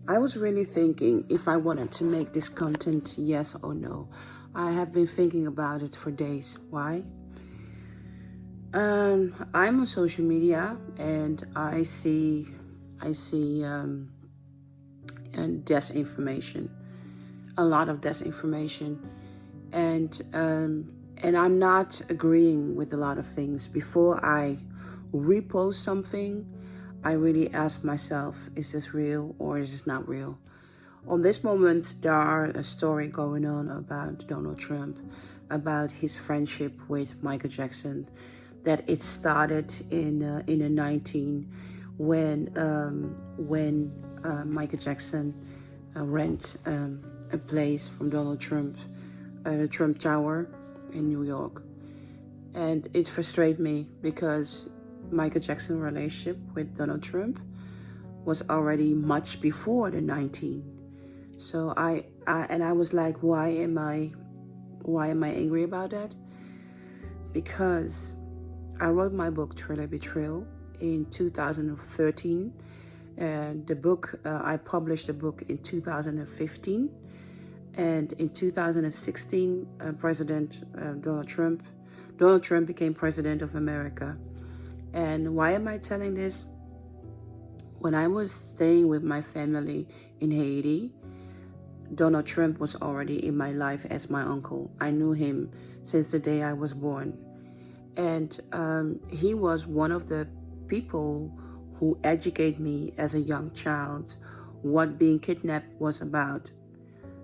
I was really thinking if I wanted to make this content, yes or no. I have been thinking about it for days. Why? I'm on social media and I see and disinformation, a lot of disinformation, and I'm not agreeing with a lot of things. Before I repost something, I really ask myself, is this real or is this not real? On this moment, there are a story going on about Donald Trump, about his friendship with Michael Jackson, that it started in the 19 when Michael Jackson rent a place from Donald Trump, the Trump Tower in New York. And it frustrated me because Michael Jackson's relationship with Donald Trump was already much before the 19. So I was like, why am I angry about that? Because I wrote my book Thriller Betrayal in 2013, and the book I published the book in 2015, and in 2016 President Donald Trump became president of America. And why am I telling this? When I was staying with my family in Haiti, Donald Trump was already in my life as my uncle. I knew him since the day I was born. And he was one of the people who educated me as a young child what being kidnapped was about.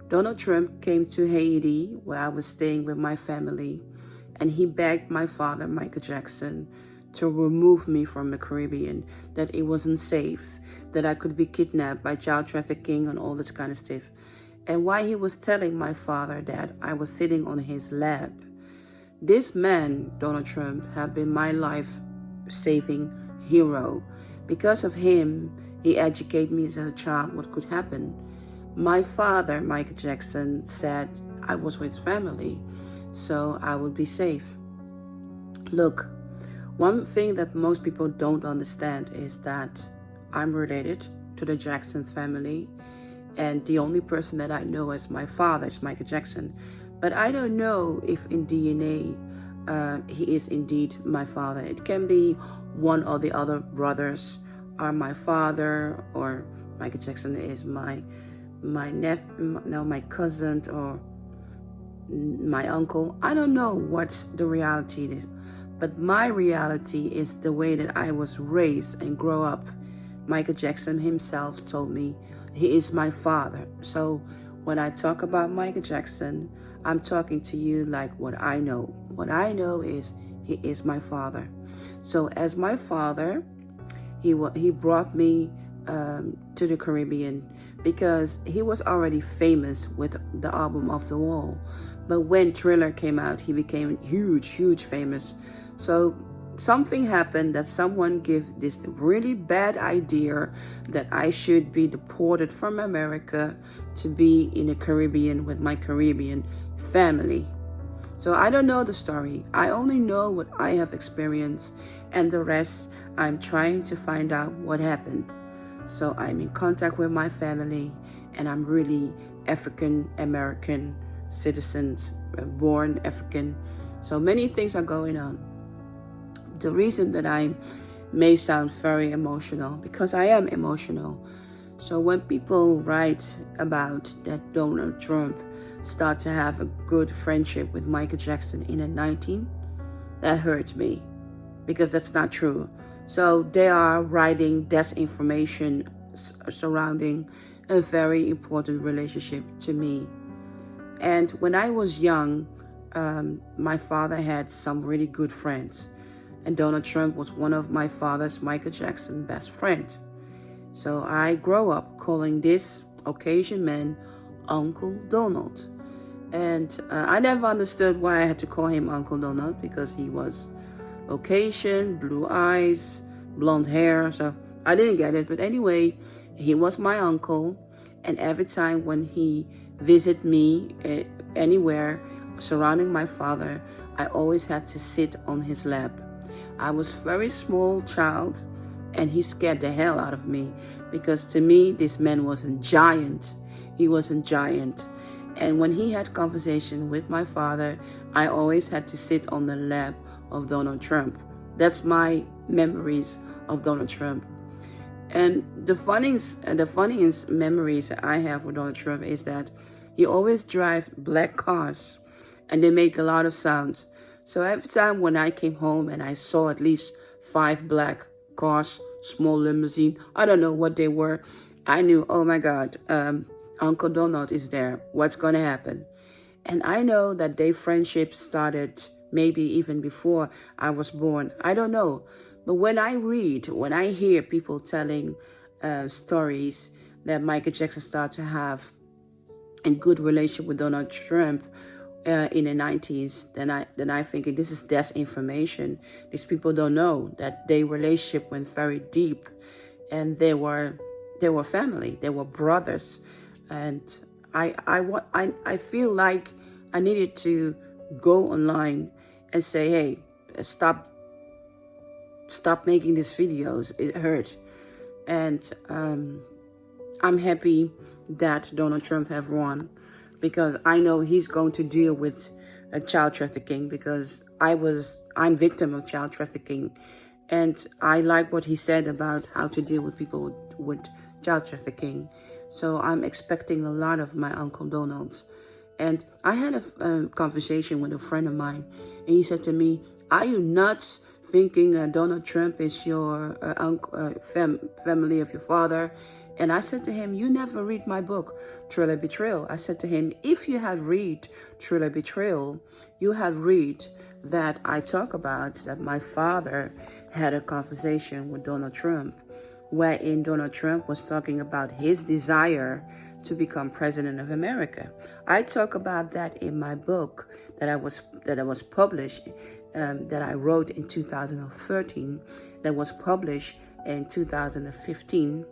Donald Trump came to Haiti, where I was staying with my family, and he begged my father, Michael Jackson, to remove me from the Caribbean, that it wasn't safe, that I could be kidnapped by child trafficking and all this kind of stuff. And while he was telling my father that, I was sitting on his lap. This man, Donald Trump, had been my life-saving hero. Because of him, he educated me as a child what could happen. My father, Michael Jackson, said I was with family, so I would be safe. Look, one thing that most people don't understand is that I'm related to the Jackson family, and the only person that I know as my father is Michael Jackson. But I don't know if in DNA he is indeed my father. It can be one or the other brothers are my father, or Michael Jackson is my cousin or my uncle. I don't know what the reality is, but my reality is the way that I was raised and grow up. Michael Jackson himself told me he is my father. So when I talk about Michael Jackson, I'm talking to you like what I know. What I know is he is my father. So as my father, he brought me to the Caribbean because he was already famous with the album Off the Wall. But when Thriller came out, he became huge famous. So something happened that someone gave this really bad idea that I should be deported from America to be in the Caribbean with my Caribbean family. So I don't know the story. I only know what I have experienced, and the rest I'm trying to find out what happened. So I'm in contact with my family, and I'm really African American citizens, born African. So many things are going on. The reason that I may sound very emotional, because I am emotional. So when people write about that Donald Trump start to have a good friendship with Michael Jackson in the 19, that hurts me, because that's not true. So they are writing disinformation surrounding a very important relationship to me. And when I was young, my father had some really good friends. And Donald Trump was one of my father's, Michael Jackson's, best friends. So I grew up calling this Caucasian man Uncle Donald. And I never understood why I had to call him Uncle Donald, because he was Caucasian, blue eyes, blonde hair. So I didn't get it. But anyway, he was my uncle. And every time when he visited me anywhere surrounding my father, I always had to sit on his lap. I was a very small child, And he scared the hell out of me, because to me, this man was a giant. He was a giant. And when he had conversation with my father, I always had to sit on the lap of Donald Trump. That's my memories of Donald Trump. And the funniest memories that I have with Donald Trump is that he always drives black cars, and they make a lot of sounds. So every time when I came home and I saw at least 5 black cars, small limousine, I don't know what they were, I knew, oh my God, Uncle Donald is there. What's going to happen? And I know that their friendship started maybe even before I was born. I don't know. But when I hear people telling stories that Michael Jackson started to have a good relationship with Donald Trump in the 90s, then I think this is disinformation. These people don't know that their relationship went very deep, and they were family. They were brothers, and I feel like I needed to go online and say, hey, stop making these videos. It hurt. And I'm happy that Donald Trump have won, because I know he's going to deal with child trafficking, because I'm victim of child trafficking, and I like what he said about how to deal with people with child trafficking. So I'm expecting a lot of my Uncle Donald. And I had a conversation with a friend of mine, and he said to me, are you nuts thinking Donald Trump is your family of your father? And I said to him, you never read my book, Thriller Betrayal. I said to him, if you had read Thriller Betrayal, you had read that I talk about that my father had a conversation with Donald Trump, wherein Donald Trump was talking about his desire to become president of America. I talk about that in my book that I was published, that I wrote in 2013, that was published in 2015.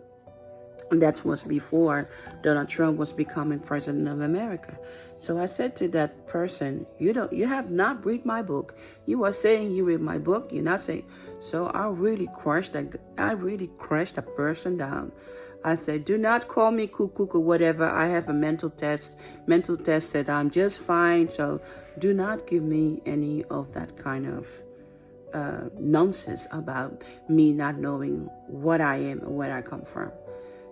And that was before Donald Trump was becoming president of America. So I said to that person, you have not read my book. You are saying you read my book. You're not saying. So I really crushed that person down. I said, do not call me cuckoo or whatever. I have a mental test. Mental test said I'm just fine. So do not give me any of that kind of nonsense about me not knowing what I am and where I come from.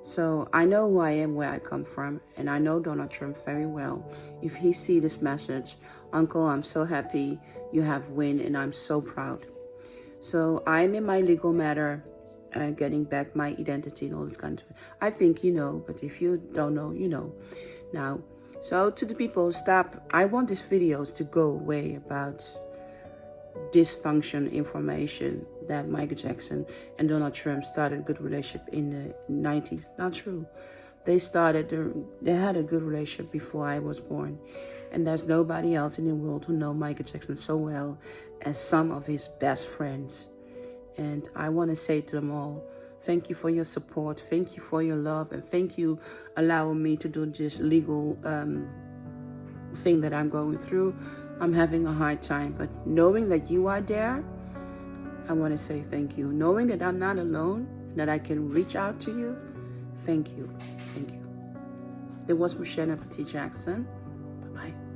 So I know who I am, where I come from, and I know Donald Trump very well. If he see this message, Uncle, I'm so happy you have win, and I'm so proud. So I'm in my legal matter, getting back my identity and all this kind of stuff. I think you know, but if you don't know, you know. Now, so to the people, stop. I want these videos to go away about dysfunction information that Michael Jackson and Donald Trump started a good relationship in the 90s. Not true. They had a good relationship before I was born. And there's nobody else in the world who know Michael Jackson so well as some of his best friends. And I want to say to them all, thank you for your support. Thank you for your love. And thank you allowing me to do this legal thing that I'm going through. I'm having a hard time, but knowing that you are there, I want to say thank you. Knowing that I'm not alone, that I can reach out to you, thank you. Thank you. It was Mocienne Petit Jackson. Bye-bye.